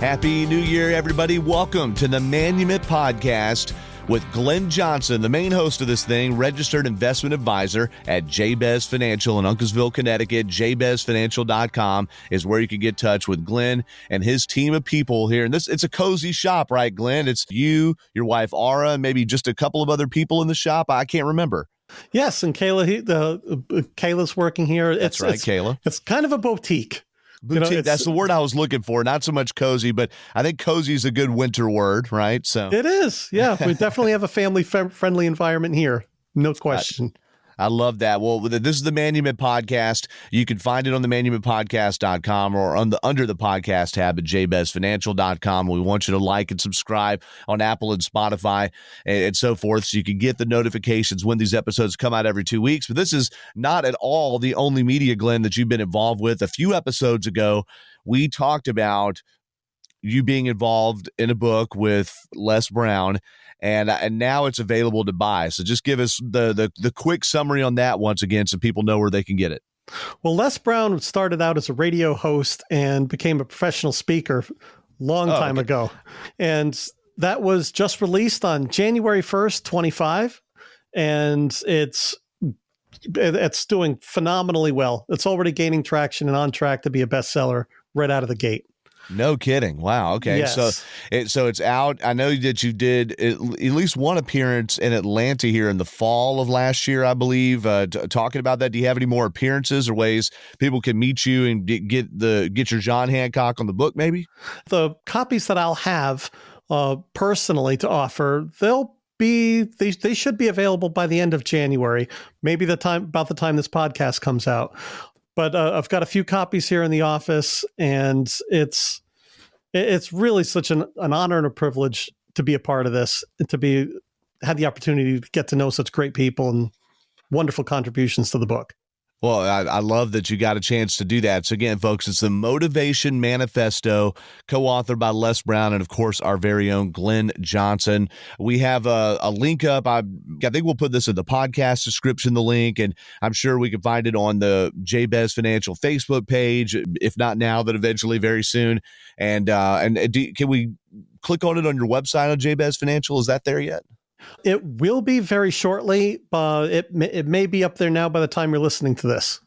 Happy New Year, everybody. Welcome to the Manumet Podcast with Glenn Johnson, the main host of this thing, registered investment advisor at Jabez Financial in Uncasville, Connecticut. JabezFinancial.com is where you can get in touch with Glenn and his team of people here. And it's a cozy shop, right, Glenn? It's you, your wife, Aura, and maybe just a couple of other people in the shop. I can't remember. Yes, and Kayla's working here. That's right, Kayla. It's kind of a boutique. Boutique, that's the word I was looking for. Not so much cozy, but I think cozy is a good winter word, right? So it is. Yeah, we definitely have a family-friendly environment here. No question. I love that. Well, this is the Manumet Podcast. You can find it on the ManumetPodcast.com or under the podcast tab at JabezFinancial.com. We want you to like and subscribe on Apple and Spotify and so forth so you can get the notifications when these episodes come out every 2 weeks. But this is not at all the only media, Glenn, that you've been involved with. A few episodes ago, we talked about you being involved in a book with Les Brown, and now it's available to buy. So just give us the quick summary on that once again so people know where they can get it. Well, Les Brown started out as a radio host and became a professional speaker long time ago. And that was just released on January 1st, 25. And it's doing phenomenally well. It's already gaining traction and on track to be a bestseller right out of the gate. No kidding. Wow. Okay. Yes. So it's out. I know that you did at least one appearance in Atlanta here in the fall of last year, I believe, talking about that. Do you have any more appearances or ways people can meet you and get your John Hancock on the book, maybe? The copies that I'll have personally to offer, they should be available by the end of January, maybe about the time this podcast comes out. But I've got a few copies here in the office, and it's really such an honor and a privilege to be a part of this and to have the opportunity to get to know such great people and wonderful contributions to the book. Well, I love that you got a chance to do that. So again, folks, it's the Motivation Manifesto, co-authored by Les Brown and, of course, our very own Glenn Johnson. We have a link up. I think we'll put this in the podcast description, the link, and I'm sure we can find it on the Jabez Financial Facebook page, if not now, then eventually very soon. And can we click on it on your website on Jabez Financial? Is that there yet? It will be very shortly. It may be up there now by the time you're listening to this.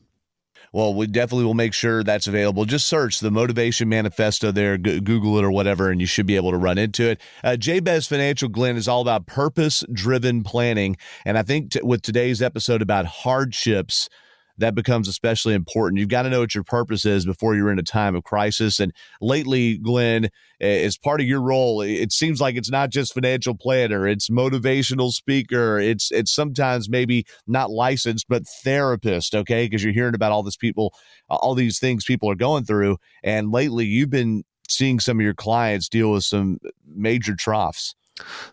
Well, we definitely will make sure that's available. Just search the Motivation Manifesto there, Google it or whatever, and you should be able to run into it. Jabez Financial, Glenn, is all about purpose-driven planning. And I think with today's episode about hardships, that becomes especially important. You've got to know what your purpose is before you're in a time of crisis. And lately, Glenn, as part of your role, it seems like it's not just financial planner, it's motivational speaker, it's sometimes maybe not licensed, but therapist, okay? Because you're hearing about all these things people are going through. And lately, you've been seeing some of your clients deal with some major troughs.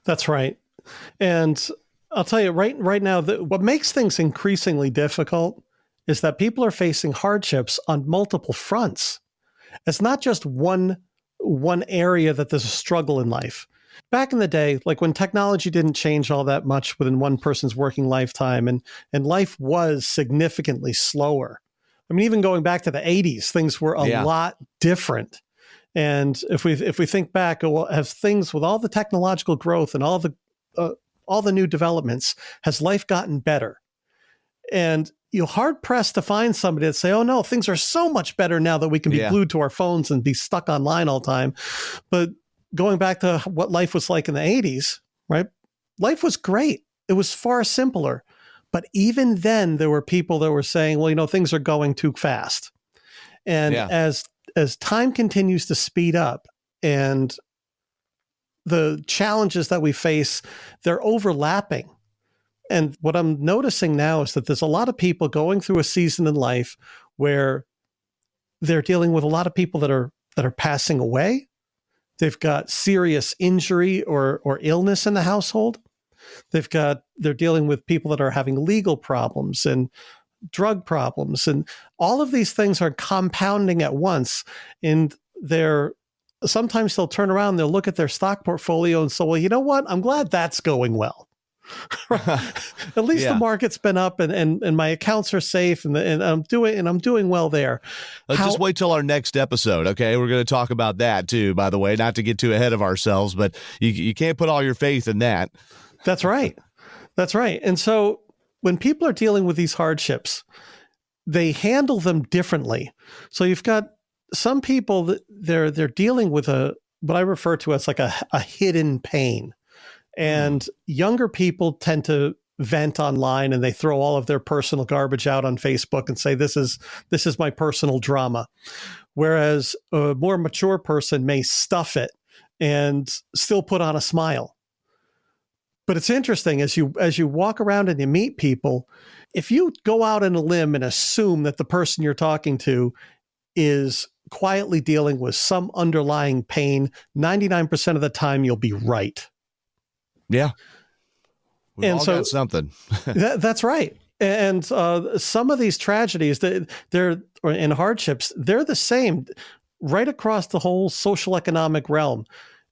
That's right. And I'll tell you right now, what makes things increasingly difficult is that people are facing hardships on multiple fronts. It's not just one area that there's a struggle in life. Back in the day, like when technology didn't change all that much within one person's working lifetime, and life was significantly slower. I mean, even going back to the 80s, things were a lot different. And if we think back, have things with all the technological growth and all the new developments, has life gotten better? And you're hard pressed to find somebody that say, oh no, things are so much better now that we can be glued to our phones and be stuck online all the time. But going back to what life was like in the 80s, right? Life was great. It was far simpler. But even then there were people that were saying, well, things are going too fast. And as time continues to speed up and the challenges that we face, they're overlapping. And what I'm noticing now is that there's a lot of people going through a season in life where they're dealing with a lot of people that are passing away. They've got serious injury or illness in the household. They're dealing with people that are having legal problems and drug problems. And all of these things are compounding at once. And sometimes they'll turn around, they'll look at their stock portfolio and say, well, you know what? I'm glad that's going well. At least the Yeah. market's been up and my accounts are safe and I'm doing well there. Just wait till our next episode. Okay. We're going to talk about that too, by the way, not to get too ahead of ourselves, but you can't put all your faith in that. That's right. That's right. And so when people are dealing with these hardships, they handle them differently. So you've got some people that they're dealing with what I refer to as like a hidden pain. And younger people tend to vent online and they throw all of their personal garbage out on Facebook and say, this is my personal drama. Whereas a more mature person may stuff it and still put on a smile. But it's interesting as you walk around and you meet people, if you go out on a limb and assume that the person you're talking to is quietly dealing with some underlying pain, 99% of the time you'll be right. Yeah. We've And all so got something. that's right. And some of these tragedies, they're and hardships, they're the same right across the whole social economic realm.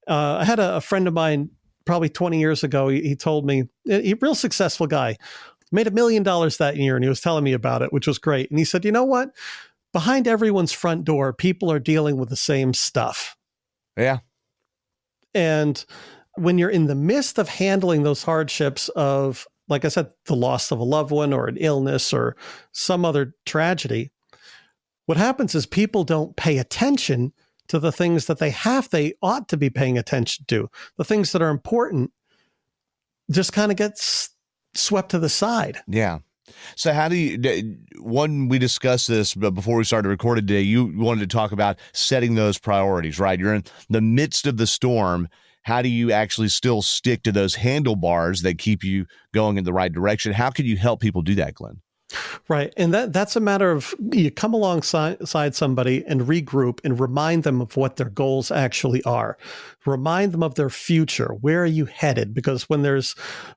I had a friend of mine probably 20 years ago. He told me, a real successful guy, made $1 million that year, and he was telling me about it, which was great. And he said, you know what? Behind everyone's front door, people are dealing with the same stuff. Yeah. And when you're in the midst of handling those hardships of, like I said, the loss of a loved one or an illness or some other tragedy, what happens is people don't pay attention to the things that they ought to be paying attention to. The things that are important just kind of get swept to the side. Yeah. So how do you, one, we discussed this, but before we started recording today, you wanted to talk about setting those priorities, right? You're in the midst of the storm. How do you actually still stick to those handlebars that keep you going in the right direction? How can you help people do that, Glenn? Right. And that's a matter of you come alongside somebody and regroup and remind them of what their goals actually are. Remind them of their future. Where are you headed? Because when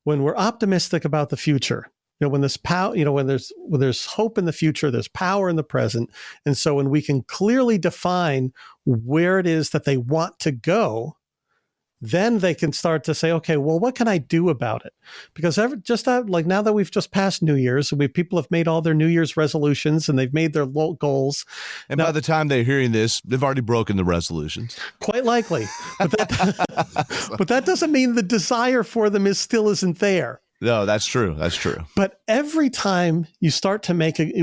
we're optimistic about the future, when there's power, when there's hope in the future, there's power in the present. And so when we can clearly define where it is that they want to go, then they can start to say, okay, well, what can I do about it? Because like now that we've just passed New Year's, people have made all their New Year's resolutions and they've made their goals. And now, by the time they're hearing this, they've already broken the resolutions. Quite likely. But that doesn't mean the desire for them still isn't there. No, that's true. That's true. But every time you start to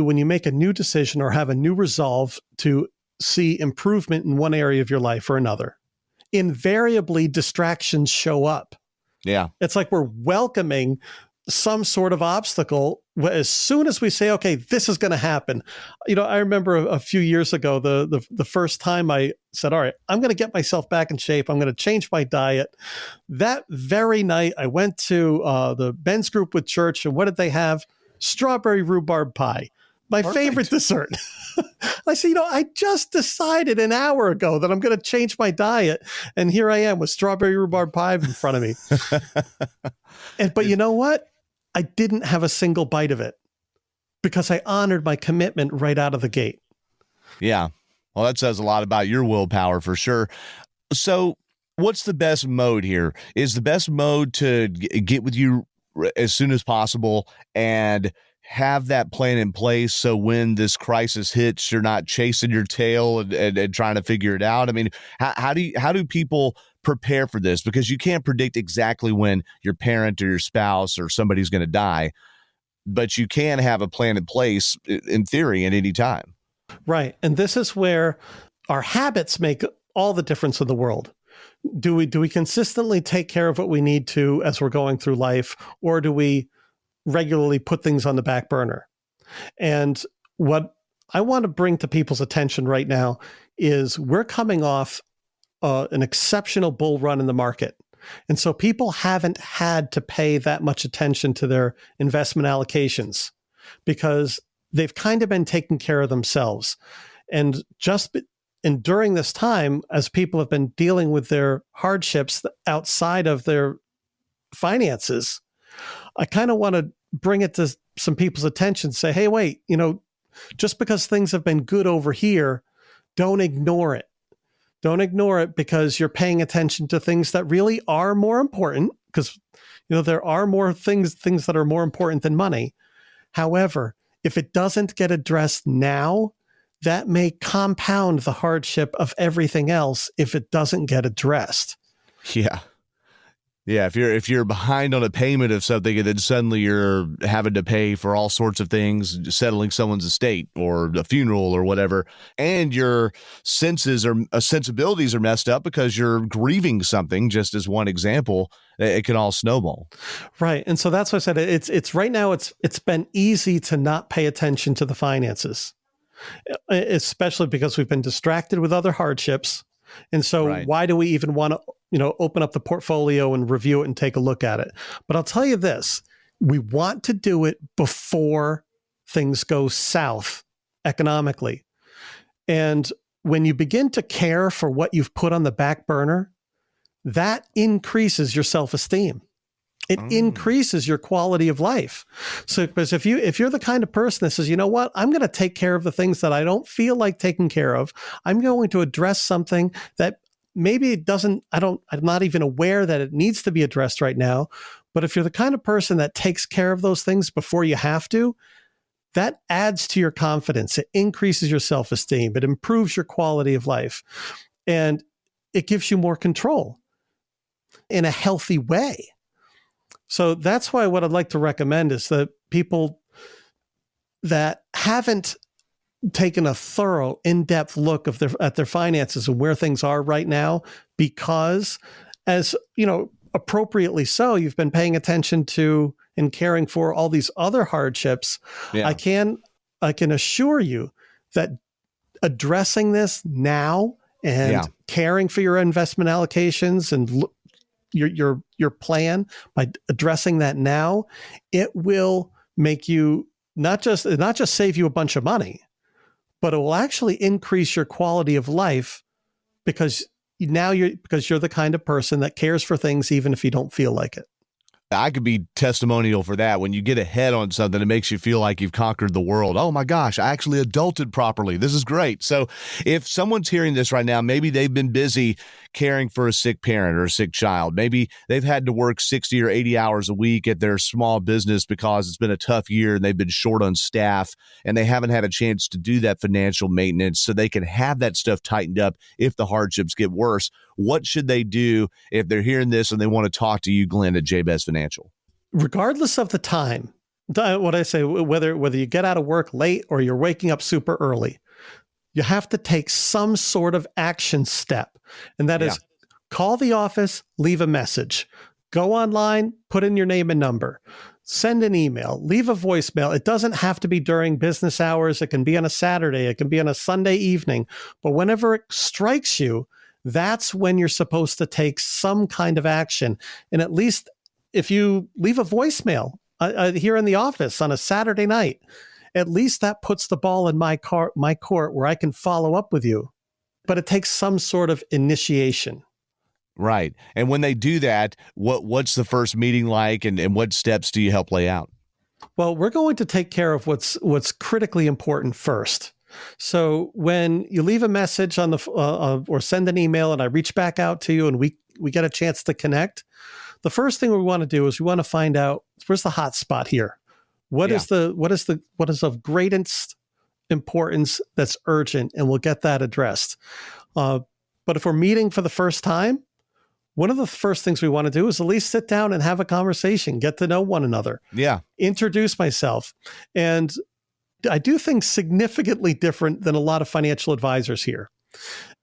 when you make a new decision or have a new resolve to see improvement in one area of your life or another, invariably distractions show up. Yeah. It's like we're welcoming some sort of obstacle as soon as we say, okay, this is going to happen. I remember a few years ago, the first time I said, all right, I'm going to get myself back in shape. I'm going to change my diet. That very night, I went to the men's group with church. And what did they have? Strawberry rhubarb pie. My favorite dessert. I said, I just decided an hour ago that I'm going to change my diet. And here I am with strawberry rhubarb pie in front of me. But you know what? I didn't have a single bite of it because I honored my commitment right out of the gate. Yeah. Well, that says a lot about your willpower for sure. So what's the best mode here? Is the best mode to get with you as soon as possible and have that plan in place so when this crisis hits, you're not chasing your tail and trying to figure it out? I mean, how do people prepare for this? Because you can't predict exactly when your parent or your spouse or somebody's going to die, but you can have a plan in place in theory at any time. Right. And this is where our habits make all the difference in the world. Do we consistently take care of what we need to as we're going through life, or do we regularly put things on the back burner? And what I want to bring to people's attention right now is we're coming off an exceptional bull run in the market. And so people haven't had to pay that much attention to their investment allocations because they've kind of been taking care of themselves. And during this time, as people have been dealing with their hardships outside of their finances, I kind of want to bring it to some people's attention, say, hey, wait, just because things have been good over here, don't ignore it. Don't ignore it because you're paying attention to things that really are more important. because there are more things that are more important than money. However, if it doesn't get addressed now, that may compound the hardship of everything else if it doesn't get addressed. Yeah. Yeah, if you're behind on a payment of something and then suddenly you're having to pay for all sorts of things, settling someone's estate or a funeral or whatever, and your sensibilities are messed up because you're grieving something, just as one example, it can all snowball. Right. And so that's what I said. It's right now it's been easy to not pay attention to the finances, especially because we've been distracted with other hardships. And so Right. why do we even want to, open up the portfolio and review it and take a look at it? But I'll tell you this, we want to do it before things go south economically. And when you begin to care for what you've put on the back burner, that increases your self-esteem. It increases your quality of life. So, because if you're the kind of person that says, you know what, I'm going to take care of the things that I don't feel like taking care of. I'm going to address something that maybe it doesn't, I'm not even aware that it needs to be addressed right now. But if you're the kind of person that takes care of those things before you have to, that adds to your confidence. It increases your self-esteem. It improves your quality of life. And it gives you more control in a healthy way. So that's why what I'd like to recommend is that people that haven't taken a thorough, in-depth look at their finances and where things are right now, because, as appropriately so, you've been paying attention to and caring for all these other hardships. Yeah. I can assure you that addressing this now and caring for your investment allocations and your plan, by addressing that now, it will make you not just save you a bunch of money, but it will actually increase your quality of life, because you're the kind of person that cares for things even if you don't feel like it. I could be testimonial for that. When you get ahead on something, it makes you feel like you've conquered the world. Oh my gosh, I actually adulted properly. This is great. So if someone's hearing this right now, maybe they've been busy caring for a sick parent or a sick child. Maybe they've had to work 60 or 80 hours a week at their small business because it's been a tough year and they've been short on staff and they haven't had a chance to do that financial maintenance so they can have that stuff tightened up if the hardships get worse. What should they do if they're hearing this and they want to talk to you, Glenn, at JBest Financial? Regardless of the time, what I say, whether you get out of work late or you're waking up super early, you have to take some sort of action step. And that is call the office, leave a message, go online, put in your name and number, send an email, leave a voicemail. It doesn't have to be during business hours. It can be on a Saturday. It can be on a Sunday evening. But whenever it strikes you, that's when you're supposed to take some kind of action. And at least if you leave a voicemail here in the office on a Saturday night, at least that puts the ball in my court where I can follow up with you. But it takes some sort of initiation. Right. And when they do that, what's the first meeting like, and what steps do you help lay out? Well, we're going to take care of what's critically important first. So when you leave a message on or send an email and I reach back out to you and we get a chance to connect, the first thing we want to do is we want to find out, where's the hot spot here? What is of greatest importance that's urgent, and we'll get that addressed. But if we're meeting for the first time, one of the first things we want to do is at least sit down and have a conversation, get to know one another. Yeah. Introduce myself. And I do things significantly different than a lot of financial advisors here.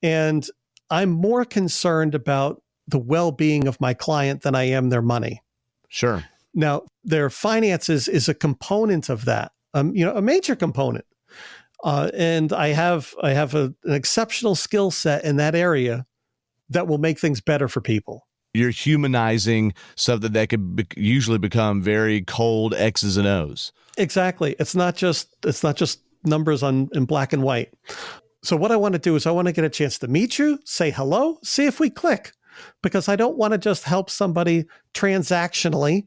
And I'm more concerned about the well-being of my client than I am their money. Sure. Now, their finances is a component of that, a major component. And I have an exceptional skill set in that area that will make things better for people. You're humanizing something that could usually become very cold X's and O's. Exactly. It's not just numbers in black and white. So what I want to do is I want to get a chance to meet you, say hello, see if we click, because I don't want to just help somebody transactionally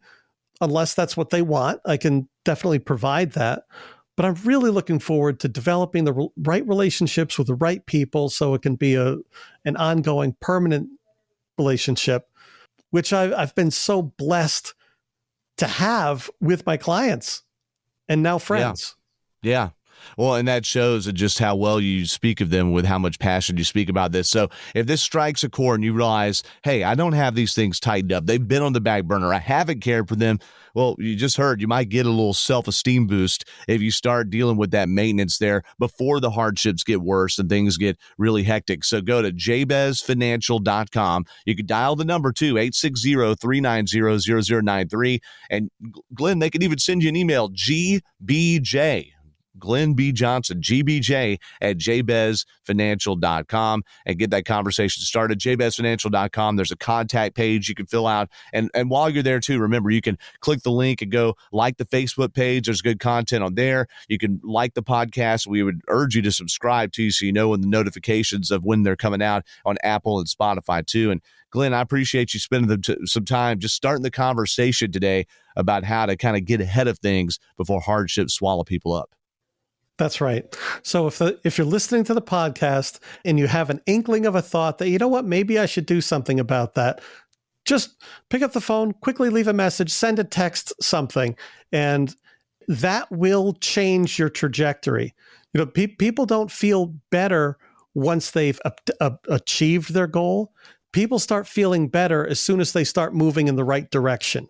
unless that's what they want. I can definitely provide that. But I'm really looking forward to developing the right relationships with the right people so it can be an ongoing, permanent relationship. which I've been so blessed to have with my clients and now friends. Yeah. Well, and that shows just how well you speak of them with how much passion you speak about this. So if this strikes a chord and you realize, hey, I don't have these things tightened up, they've been on the back burner, I haven't cared for them. Well, you just heard you might get a little self-esteem boost if you start dealing with that maintenance there before the hardships get worse and things get really hectic. So go to jabezfinancial.com. You can dial the number too, 860-390-0093. And Glenn, they can even send you an email, GBJ. Glenn B. Johnson, GBJ at jabezfinancial.com, and get that conversation started. jabezfinancial.com. There's a contact page you can fill out. And while you're there too, remember, you can click the link and go like the Facebook page. There's good content on there. You can like the podcast. We would urge you to subscribe to so you know when the notifications of when they're coming out on Apple and Spotify too. And Glenn, I appreciate you spending some time just starting the conversation today about how to kind of get ahead of things before hardships swallow people up. That's right. So if you're listening to the podcast and you have an inkling of a thought that, you know what, maybe I should do something about that, just pick up the phone, quickly leave a message, send a text, something, and that will change your trajectory. You know, people don't feel better once they've achieved their goal. People start feeling better as soon as they start moving in the right direction.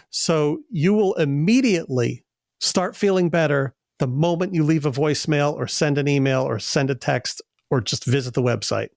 So you will immediately start feeling better the moment you leave a voicemail or send an email or send a text or just visit the website.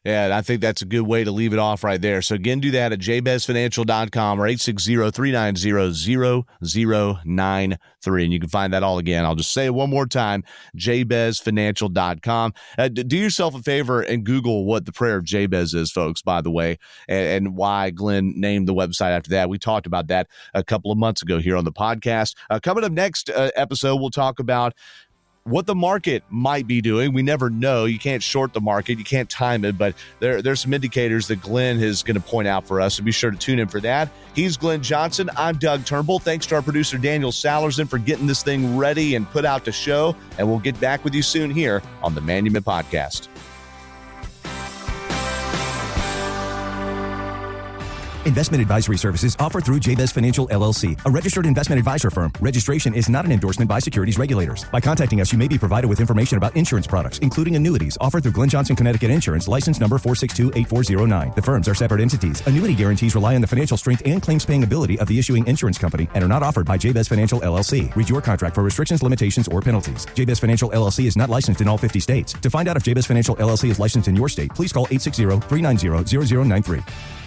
Yeah, and I think that's a good way to leave it off right there. So again, do that at jabezfinancial.com or 860-390-0093. And you can find that all again. I'll just say it one more time, jabezfinancial.com. Do yourself a favor and Google what the prayer of Jabez is, folks, by the way, and why Glenn named the website after that. We talked about that a couple of months ago here on the podcast. Coming up next episode, we'll talk about what the market might be doing. We never know. You can't short the market. You can't time it, but there's some indicators that Glenn is going to point out for us. So be sure to tune in for that. He's Glenn Johnson. I'm Doug Turnbull. Thanks to our producer, Daniel Salerson, for getting this thing ready and put out the show. And we'll get back with you soon here on the Manuman Podcast. Investment advisory services offered through Jabez Financial LLC, a registered investment advisor firm. Registration is not an endorsement by securities regulators. By contacting us, you may be provided with information about insurance products, including annuities, offered through Glenn Johnson Connecticut Insurance, license number 4628409. The firms are separate entities. Annuity guarantees rely on the financial strength and claims-paying ability of the issuing insurance company and are not offered by Jabez Financial LLC. Read your contract for restrictions, limitations, or penalties. Jabez Financial LLC is not licensed in all 50 states. To find out if Jabez Financial LLC is licensed in your state, please call 860-390-0093.